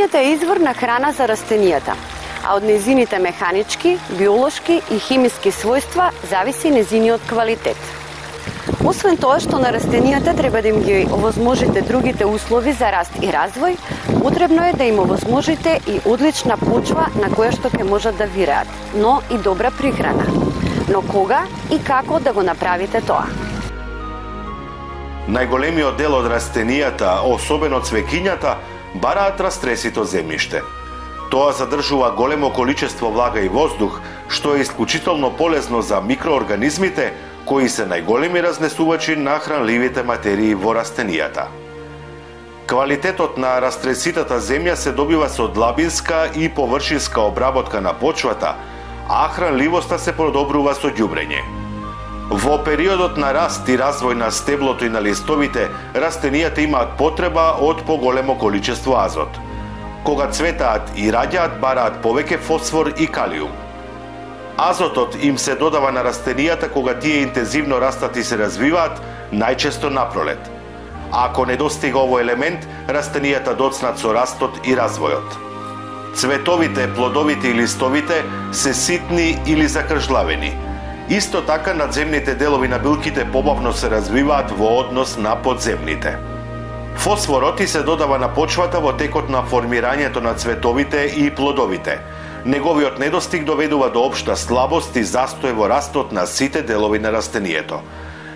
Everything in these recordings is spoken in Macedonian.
Земјата е извор на храна за растенијата, а од незините механички, биолошки и химиски својства зависи незиниот квалитет. Освен тоа што на растенијата треба да им ги овозможите другите услови за раст и развој, потребно е да им овозможите и одлична почва на која што ќе можат да вираат, но и добра прихрана. Но кога и како да го направите тоа? Најголемиот дел од растенијата, особено цвеќињата, бараат растресито земјиште. Тоа задржува големо количество влага и воздух, што е исклучително полезно за микроорганизмите, кои се најголеми разнесувачи на хранливите материи во растенијата. Квалитетот на растреситата земја се добива со длабинска и површинска обработка на почвата, а хранливоста се подобрува со ѓубрење. Во периодот на раст и развој на стеблото и на листовите, растенијата имаат потреба од поголемо количество азот. Кога цветаат и раѓаат, бараат повеќе фосфор и калиум. Азотот им се додава на растенијата кога тие интензивно растат и се развиваат, најчесто напролет. Ако недостига овој елемент, растенијата доцнат со растот и развојот. Цветовите, плодовите и листовите се ситни или закржлавени. Исто така надземните делови на билките побавно се развиваат во однос на подземните. Фосфорот и се додава на почвата во текот на формирањето на цветовите и плодовите. Неговиот недостиг доведува до општа слабост и застој во растот на сите делови на растението.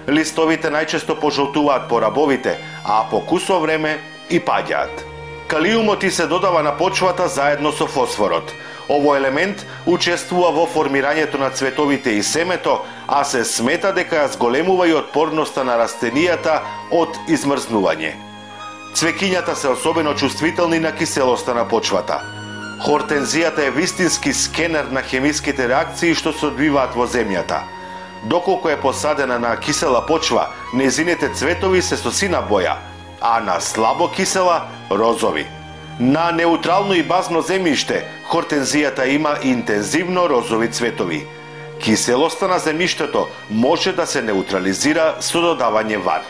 Листовите најчесто пожолтуваат по рабовите, а по кусо време и паѓаат. Калиумот и се додава на почвата заедно со фосфорот. Овој елемент учествува во формирањето на цветовите и семето, а се смета дека ја зголемува и отпорноста на растенијата од измрзнување. Цвеќињата се особено чувствителни на киселоста на почвата. Хортензијата е вистински скенер на хемиските реакции што се одвиваат во земјата. Доколку е посадена на кисела почва, незините цветови се со сина боја, а на слабо кисела – розови. На неутрално и базно земјиште, хортензијата има интензивно розови цветови. Киселоста на земјиштето може да се неутрализира со додавање вар.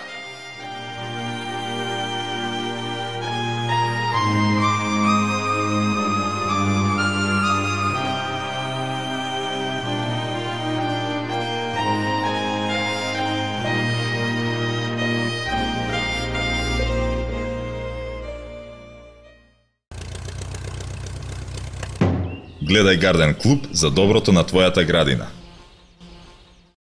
Гледај Гарден Клуб за доброто на твојата градина.